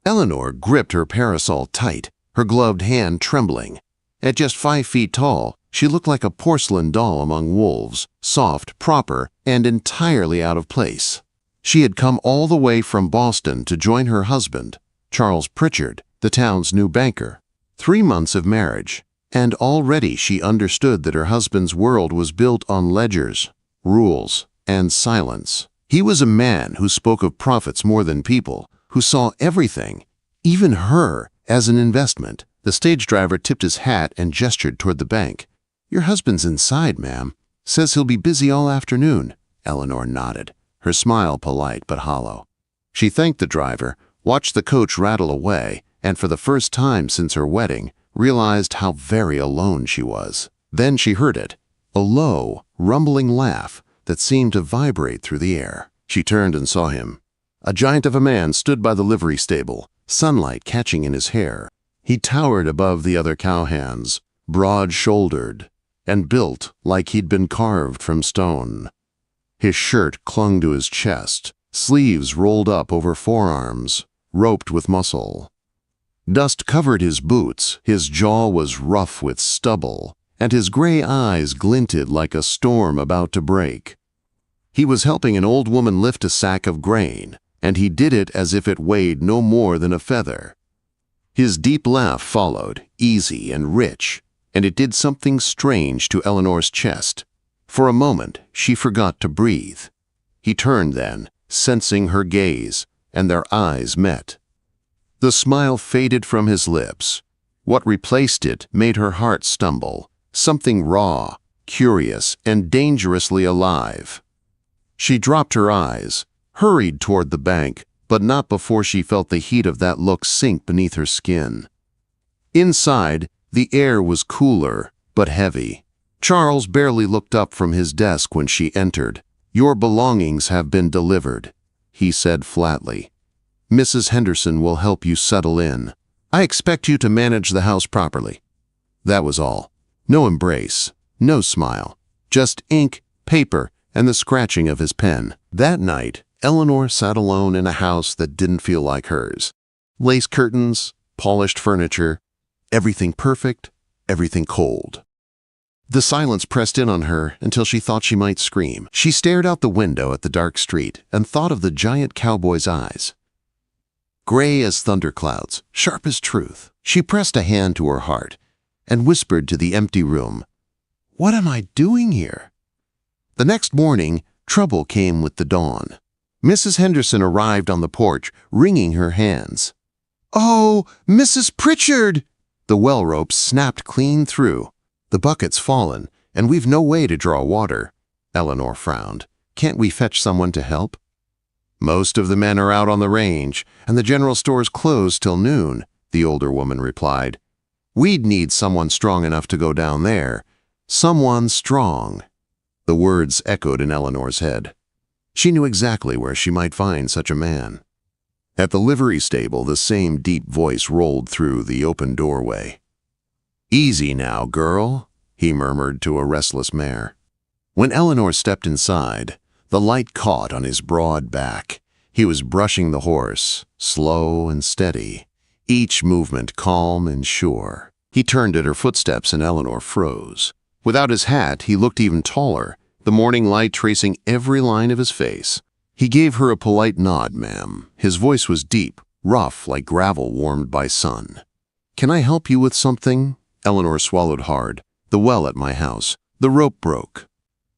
Eleanor gripped her parasol tight, her gloved hand trembling. At just 5 feet tall, she looked like a porcelain doll among wolves, soft, proper, and entirely out of place. She had come all the way from Boston to join her husband, Charles Pritchard, the town's new banker. 3 months of marriage, and already she understood that her husband's world was built on ledgers, rules, and silence. He was a man who spoke of profits more than people, who saw everything, even her, as an investment. The stage driver tipped his hat and gestured toward the bank. "Your husband's inside, ma'am. Says he'll be busy all afternoon." Eleanor nodded, her smile polite but hollow. She thanked the driver, watched the coach rattle away, and for the first time since her wedding, realized how very alone she was. Then she heard it, a low, rumbling laugh, that seemed to vibrate through the air. She turned and saw him. A giant of a man stood by the livery stable, sunlight catching in his hair. He towered above the other cowhands, broad-shouldered, and built like he'd been carved from stone. His shirt clung to his chest, sleeves rolled up over forearms, roped with muscle. Dust covered his boots, his jaw was rough with stubble, and his gray eyes glinted like a storm about to break. He was helping an old woman lift a sack of grain, and he did it as if it weighed no more than a feather. His deep laugh followed, easy and rich, and it did something strange to Eleanor's chest. For a moment, she forgot to breathe. He turned then, sensing her gaze, and their eyes met. The smile faded from his lips. What replaced it made her heart stumble, something raw, curious, and dangerously alive. She dropped her eyes, hurried toward the bank, but not before she felt the heat of that look sink beneath her skin. Inside, the air was cooler, but heavy. Charles barely looked up from his desk when she entered. "Your belongings have been delivered," he said flatly. "Mrs. Henderson will help you settle in. I expect you to manage the house properly." That was all. No embrace, no smile, just ink, paper, and the scratching of his pen. That night, Eleanor sat alone in a house that didn't feel like hers. Lace curtains, polished furniture, everything perfect, everything cold. The silence pressed in on her until she thought she might scream. She stared out the window at the dark street and thought of the giant cowboy's eyes. Gray as thunderclouds, sharp as truth. She pressed a hand to her heart and whispered to the empty room, "What am I doing here?" The next morning, trouble came with the dawn. Mrs. Henderson arrived on the porch, wringing her hands. "Oh, Mrs. Pritchard!" The well rope snapped clean through. "The bucket's fallen, and we've no way to draw water." Eleanor frowned. "Can't we fetch someone to help?" "Most of the men are out on the range, and the general store's closed till noon," the older woman replied. "We'd need someone strong enough to go down there. Someone strong." The words echoed in Eleanor's head. She knew exactly where she might find such a man. At the livery stable, the same deep voice rolled through the open doorway. "Easy now, girl," he murmured to a restless mare. When Eleanor stepped inside, the light caught on his broad back. He was brushing the horse, slow and steady, each movement calm and sure. He turned at her footsteps and Eleanor froze. Without his hat, he looked even taller, the morning light tracing every line of his face. He gave her a polite nod, ma'am. His voice was deep, rough like gravel warmed by sun. "Can I help you with something?" Eleanor swallowed hard. "The well at my house. The rope broke."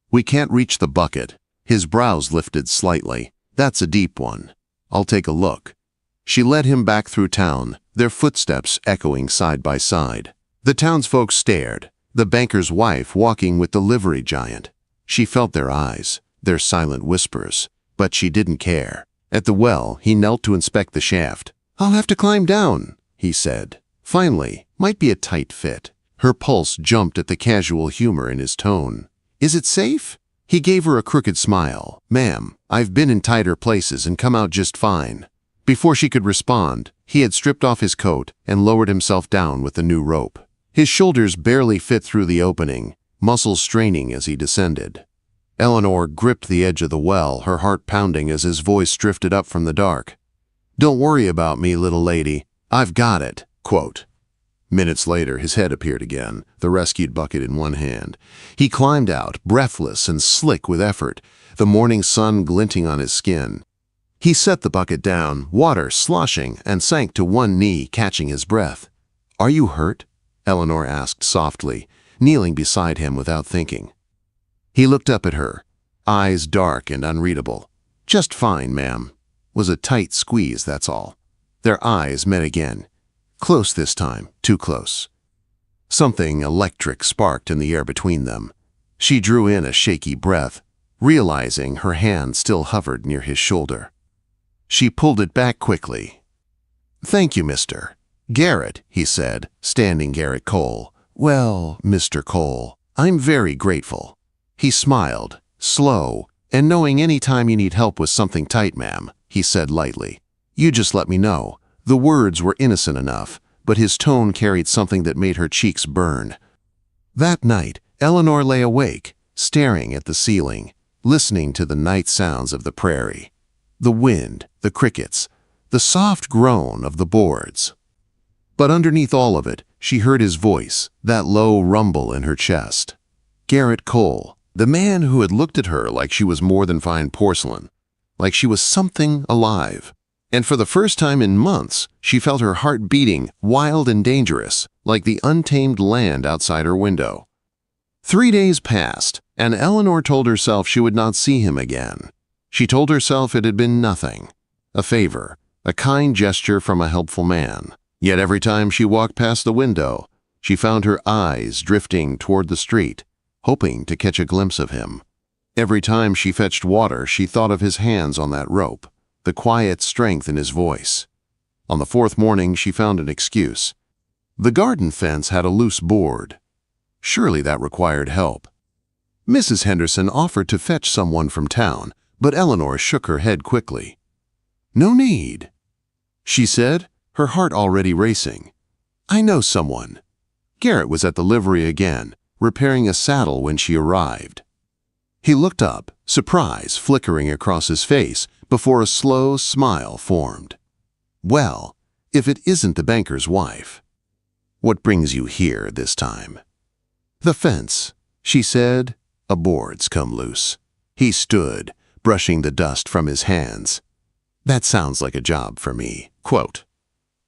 "We can't reach the bucket." His brows lifted slightly. "That's a deep one. I'll take a look." She led him back through town, their footsteps echoing side by side. The townsfolk stared, the banker's wife walking with the livery giant. She felt their eyes, their silent whispers, but she didn't care. At the well, he knelt to inspect the shaft. "I'll have to climb down," he said. Finally, "Might be a tight fit." Her pulse jumped at the casual humor in his tone. "Is it safe?" He gave her a crooked smile. "Ma'am, I've been in tighter places and come out just fine." Before she could respond, he had stripped off his coat and lowered himself down with the new rope. His shoulders barely fit through the opening, muscles straining as he descended. Eleanor gripped the edge of the well, her heart pounding as his voice drifted up from the dark. "Don't worry about me, little lady. I've got it." Quote. Minutes later, his head appeared again, the rescued bucket in one hand. He climbed out, breathless and slick with effort, the morning sun glinting on his skin. He set the bucket down, water sloshing, and sank to one knee, catching his breath. "Are you hurt?" Eleanor asked softly, kneeling beside him without thinking. He looked up at her, eyes dark and unreadable. "Just fine, ma'am." Was a tight squeeze, that's all. Their eyes met again. Close this time, too close. Something electric sparked in the air between them. She drew in a shaky breath, realizing her hand still hovered near his shoulder. She pulled it back quickly. "Thank you, Mr. Garrett," he said, standing Garrett Cole. "Well, Mr. Cole, I'm very grateful." He smiled, slow, and knowing any time you need help with something tight, ma'am, he said lightly. You just let me know. The words were innocent enough, but his tone carried something that made her cheeks burn. That night, Eleanor lay awake, staring at the ceiling, listening to the night sounds of the prairie. The wind, the crickets, the soft groan of the boards. But underneath all of it, she heard his voice, that low rumble in her chest. Garrett Cole, the man who had looked at her like she was more than fine porcelain, like she was something alive. And for the first time in months, she felt her heart beating, wild and dangerous, like the untamed land outside her window. 3 days passed, and Eleanor told herself she would not see him again. She told herself it had been nothing, a favor, a kind gesture from a helpful man. Yet every time she walked past the window, she found her eyes drifting toward the street, hoping to catch a glimpse of him. Every time she fetched water, she thought of his hands on that rope, the quiet strength in his voice. On the 4th morning, she found an excuse. The garden fence had a loose board. Surely that required help. Mrs. Henderson offered to fetch someone from town, but Eleanor shook her head quickly. No need, she said, her heart already racing. I know someone. Garrett was at the livery again, repairing a saddle when she arrived. He looked up, surprise flickering across his face, before a slow smile formed. Well, if it isn't the banker's wife. What brings you here this time? The fence, she said. A board's come loose. He stood, brushing the dust from his hands. That sounds like a job for me. Quote.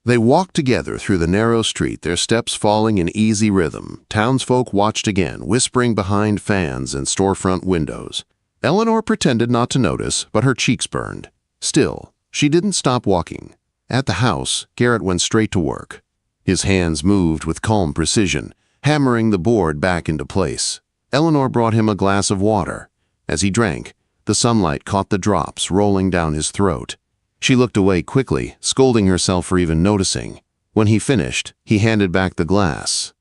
They walked together through the narrow street, their steps falling in easy rhythm. Townsfolk watched again, whispering behind fans and storefront windows. Eleanor pretended not to notice, but her cheeks burned. Still, she didn't stop walking. At the house, Garrett went straight to work. His hands moved with calm precision, hammering the board back into place. Eleanor brought him a glass of water. As he drank, the sunlight caught the drops rolling down his throat. She looked away quickly, scolding herself for even noticing. When he finished, he handed back the glass.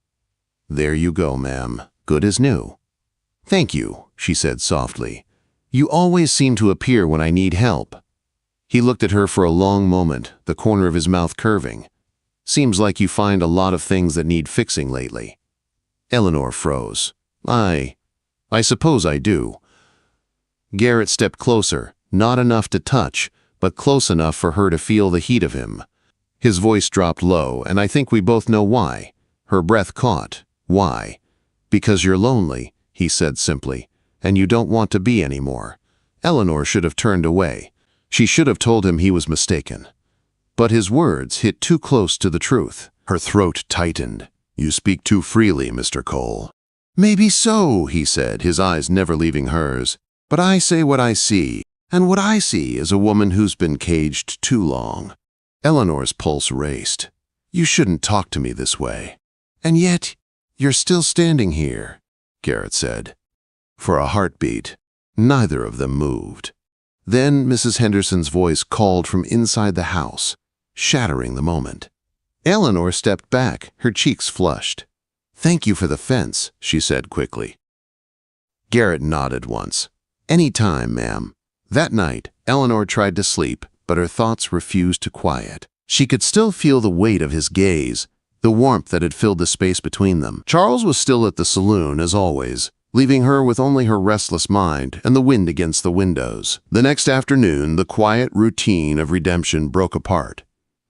There you go, ma'am. Good as new. Thank you, she said softly. You always seem to appear when I need help. He looked at her for a long moment, the corner of his mouth curving. Seems like you find a lot of things that need fixing lately. Eleanor froze. I suppose I do. Garrett stepped closer, not enough to touch, but close enough for her to feel the heat of him. His voice dropped low, and I think we both know why. Her breath caught. Why? Because you're lonely, he said simply, and you don't want to be anymore. Eleanor should have turned away. She should have told him he was mistaken. But his words hit too close to the truth. Her throat tightened. You speak too freely, Mr. Cole. Maybe so, he said, his eyes never leaving hers. But I say what I see, and what I see is a woman who's been caged too long. Eleanor's pulse raced. You shouldn't talk to me this way. And yet, you're still standing here, Garrett said. For a heartbeat, neither of them moved. Then Mrs. Henderson's voice called from inside the house, shattering the moment. Eleanor stepped back, her cheeks flushed. Thank you for the fence, she said quickly. Garrett nodded once. Any time, ma'am. That night, Eleanor tried to sleep, but her thoughts refused to quiet. She could still feel the weight of his gaze, the warmth that had filled the space between them. Charles was still at the saloon, as always, leaving her with only her restless mind and the wind against the windows. The next afternoon, the quiet routine of redemption broke apart.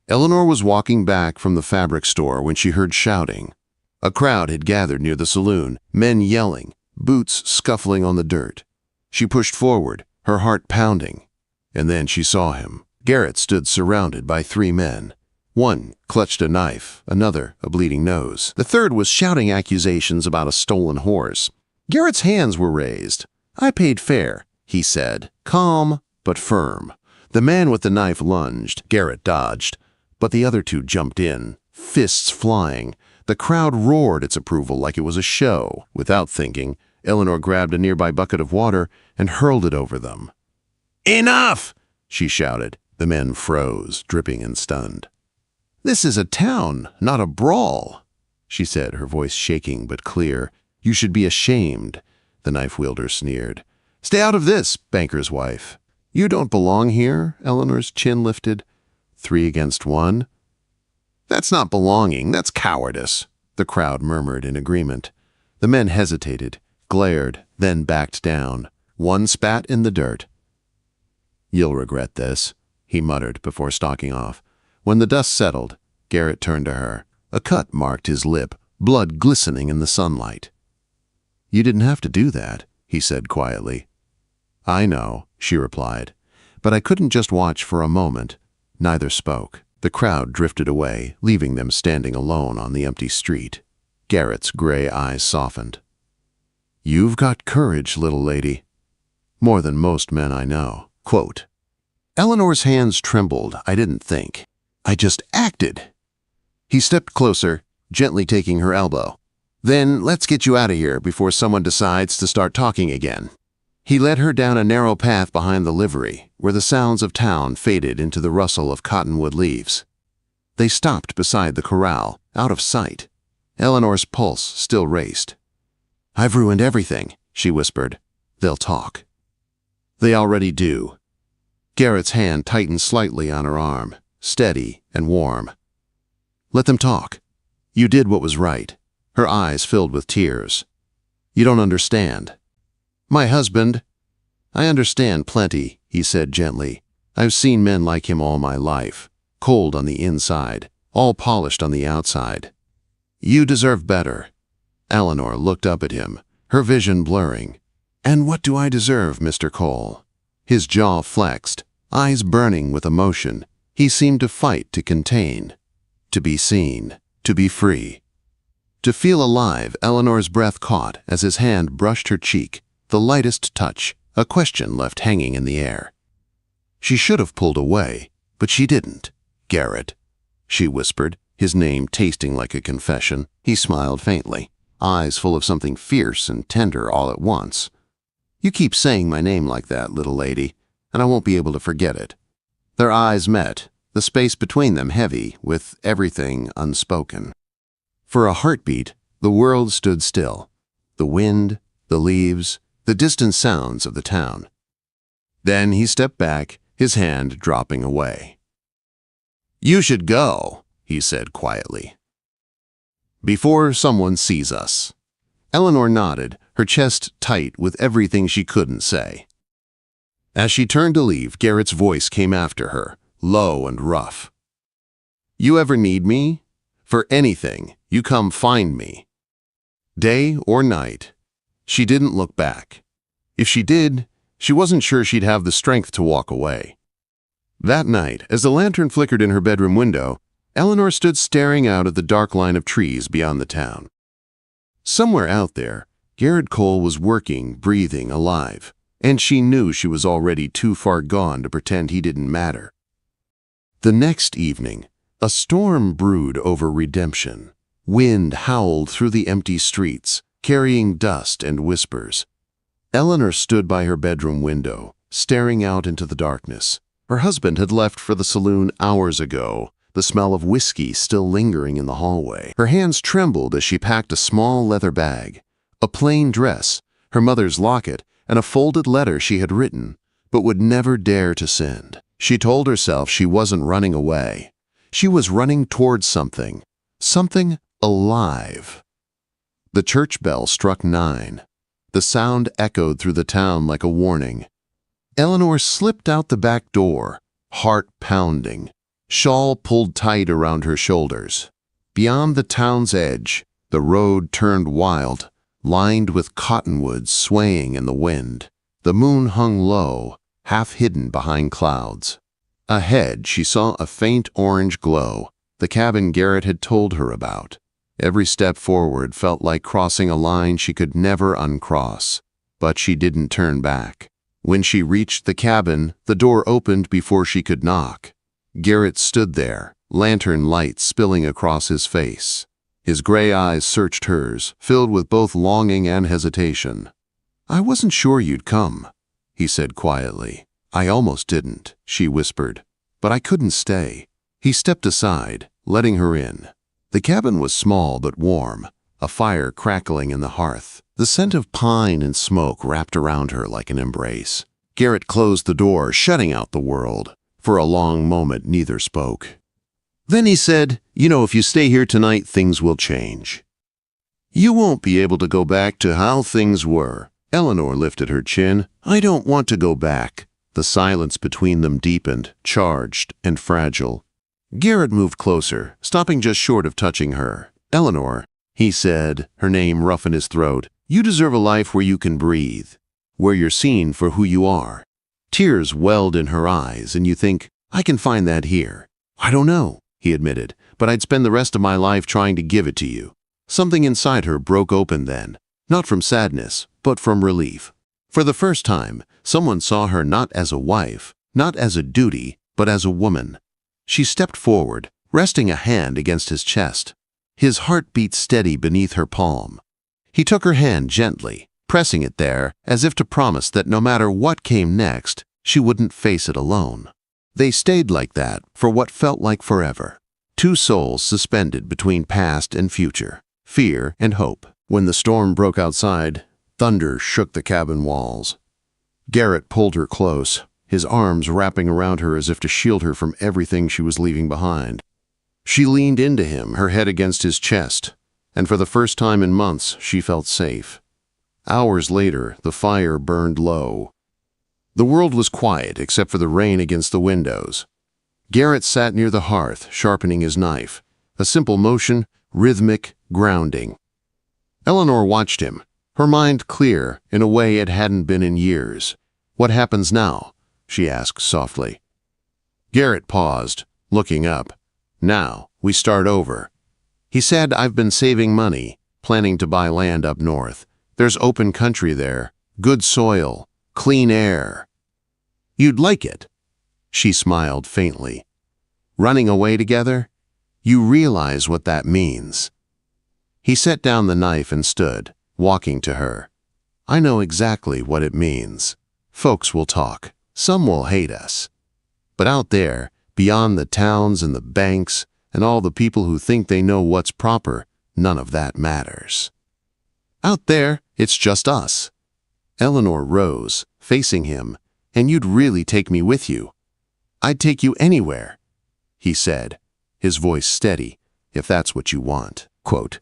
Eleanor was walking back from the fabric store when she heard shouting. A crowd had gathered near the saloon, men yelling, boots scuffling on the dirt. She pushed forward, her heart pounding, and then she saw him. Garrett stood surrounded by 3 men. One clutched a knife, another a bleeding nose. The third was shouting accusations about a stolen horse. Garrett's hands were raised. I paid fair, he said, calm but firm. The man with the knife lunged. Garrett dodged, but the other 2 jumped in, fists flying. The crowd roared its approval like it was a show. Without thinking, Eleanor grabbed a nearby bucket of water and hurled it over them. Enough! She shouted. The men froze, dripping and stunned. This is a town, not a brawl, she said, her voice shaking but clear. You should be ashamed, the knife wielder sneered. "Stay out of this, banker's wife." "You don't belong here," Eleanor's chin lifted. 3 against 1. "That's not belonging, that's cowardice," the crowd murmured in agreement. The men hesitated, glared, then backed down. One spat in the dirt. "You'll regret this," he muttered before stalking off. When the dust settled, Garrett turned to her. A cut marked his lip, blood glistening in the sunlight. "You didn't have to do that," he said quietly. "I know," she replied, "but I couldn't just watch for a moment." Neither spoke. The crowd drifted away, leaving them standing alone on the empty street. Garrett's gray eyes softened. "You've got courage, little lady. More than most men I know." Quote, "Eleanor's hands trembled. I didn't think. I just acted." He stepped closer, gently taking her elbow. "Then let's get you out of here before someone decides to start talking again." He led her down a narrow path behind the livery, where the sounds of town faded into the rustle of cottonwood leaves. They stopped beside the corral, out of sight. Eleanor's pulse still raced. "I've ruined everything," she whispered. "They'll talk." "They already do." Garrett's hand tightened slightly on her arm, steady and warm. "Let them talk. You did what was right." Her eyes filled with tears. "You don't understand." "My husband—" "I understand plenty," he said gently. "I've seen men like him all my life, cold on the inside, all polished on the outside. You deserve better." Eleanor looked up at him, her vision blurring. "And what do I deserve, Mr. Cole?" His jaw flexed, eyes burning with emotion. He seemed to fight to contain, to be seen, to be free. To feel alive, Eleanor's breath caught as his hand brushed her cheek, the lightest touch, a question left hanging in the air. She should have pulled away, but she didn't. "Garrett," she whispered, his name tasting like a confession. He smiled faintly, eyes full of something fierce and tender all at once. "You keep saying my name like that, little lady, and I won't be able to forget it." Their eyes met, the space between them heavy, with everything unspoken. For a heartbeat, the world stood still. The wind, the leaves, the distant sounds of the town. Then he stepped back, his hand dropping away. "You should go," he said quietly. "Before someone sees us." Eleanor nodded, her chest tight with everything she couldn't say. As she turned to leave, Garrett's voice came after her, low and rough. "You ever need me? For anything, you come find me. Day or night." She didn't look back. If she did, she wasn't sure she'd have the strength to walk away. That night, as the lantern flickered in her bedroom window, Eleanor stood staring out at the dark line of trees beyond the town. Somewhere out there, Garrett Cole was working, breathing, alive, and she knew she was already too far gone to pretend he didn't matter. The next evening, a storm brewed over Redemption. Wind howled through the empty streets, carrying dust and whispers. Eleanor stood by her bedroom window, staring out into the darkness. Her husband had left for the saloon hours ago, the smell of whiskey still lingering in the hallway. Her hands trembled as she packed a small leather bag, a plain dress, her mother's locket, and a folded letter she had written, but would never dare to send. She told herself she wasn't running away. She was running towards something alive. The church bell struck 9. The sound echoed through the town like a warning. Eleanor slipped out the back door, heart pounding, shawl pulled tight around her shoulders. Beyond the town's edge, the road turned wild, lined with cottonwoods swaying in the wind. The moon hung low, half hidden behind clouds. Ahead, she saw a faint orange glow, the cabin Garrett had told her about. Every step forward felt like crossing a line she could never uncross, but she didn't turn back. When she reached the cabin, the door opened before she could knock. Garrett stood there, lantern light spilling across his face. His gray eyes searched hers, filled with both longing and hesitation. "I wasn't sure you'd come," he said quietly. "I almost didn't," she whispered, "but I couldn't stay." He stepped aside, letting her in. The cabin was small but warm, a fire crackling in the hearth. The scent of pine and smoke wrapped around her like an embrace. Garrett closed the door, shutting out the world. For a long moment, neither spoke. Then he said, "You know, if you stay here tonight, things will change. You won't be able to go back to how things were." Eleanor lifted her chin. "I don't want to go back." The silence between them deepened, charged and fragile. Garrett moved closer, stopping just short of touching her. "Eleanor," he said, her name rough in his throat, "you deserve a life where you can breathe, where you're seen for who you are." Tears welled in her eyes, and you think, "I can find that here." "I don't know," he admitted, "but I'd spend the rest of my life trying to give it to you." Something inside her broke open then, not from sadness, but from relief. For the first time, someone saw her not as a wife, not as a duty, but as a woman. She stepped forward, resting a hand against his chest. His heart beat steady beneath her palm. He took her hand gently, pressing it there as if to promise that no matter what came next, she wouldn't face it alone. They stayed like that for what felt like forever. Two souls suspended between past and future, fear and hope. When the storm broke outside, thunder shook the cabin walls. Garrett pulled her close, his arms wrapping around her as if to shield her from everything she was leaving behind. She leaned into him, her head against his chest, and for the first time in months, she felt safe. Hours later, the fire burned low. The world was quiet except for the rain against the windows. Garrett sat near the hearth, sharpening his knife. A simple motion, rhythmic, grounding. Eleanor watched him, her mind clear in a way it hadn't been in years. "What happens now?" she asked softly. Garrett paused, looking up. "Now, we start over." He said, "I've been saving money, planning to buy land up north. There's open country there, good soil, clean air." "You'd like it?" She smiled faintly. "Running away together? You realize what that means." He set down the knife and stood, walking to her. "I know exactly what it means. Folks will talk. Some will hate us. But out there, beyond the towns and the banks and all the people who think they know what's proper, none of that matters. Out there, it's just us." Eleanor rose, facing him. "And you'd really take me with you?" "I'd take you anywhere," he said, his voice steady, "if that's what you want." Quote.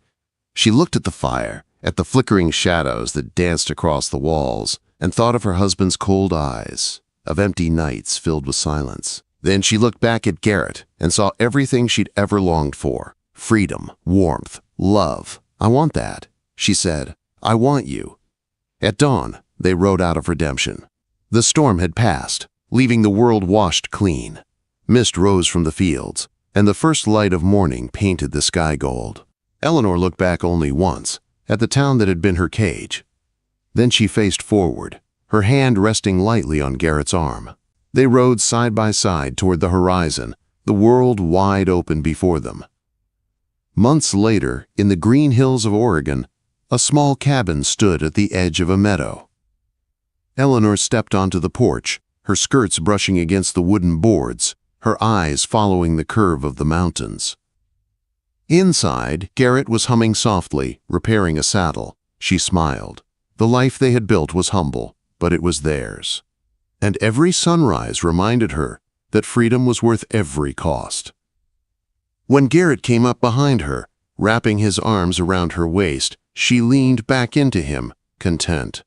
She looked at the fire, at the flickering shadows that danced across the walls, and thought of her husband's cold eyes, of empty nights filled with silence. Then she looked back at Garrett and saw everything she'd ever longed for. Freedom, warmth, love. "I want that," she said. "I want you." At dawn, they rode out of redemption. The storm had passed, leaving the world washed clean. Mist rose from the fields, and the first light of morning painted the sky gold. Eleanor looked back only once, at the town that had been her cage. Then she faced forward, her hand resting lightly on Garrett's arm. They rode side by side toward the horizon, the world wide open before them. Months later, in the green hills of Oregon, a small cabin stood at the edge of a meadow. Eleanor stepped onto the porch, her skirts brushing against the wooden boards, her eyes following the curve of the mountains. Inside, Garrett was humming softly, repairing a saddle. She smiled. The life they had built was humble, but it was theirs. And every sunrise reminded her that freedom was worth every cost. When Garrett came up behind her, wrapping his arms around her waist, she leaned back into him, content.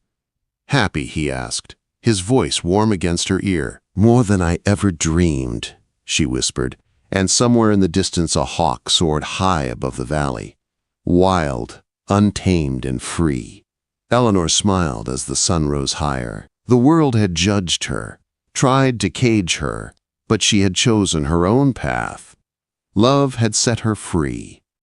"Happy?" he asked, his voice warm against her ear. "More than I ever dreamed," she whispered, and somewhere in the distance a hawk soared high above the valley. Wild, untamed, and free. Eleanor smiled as the sun rose higher. The world had judged her, tried to cage her, but she had chosen her own path. Love had set her free.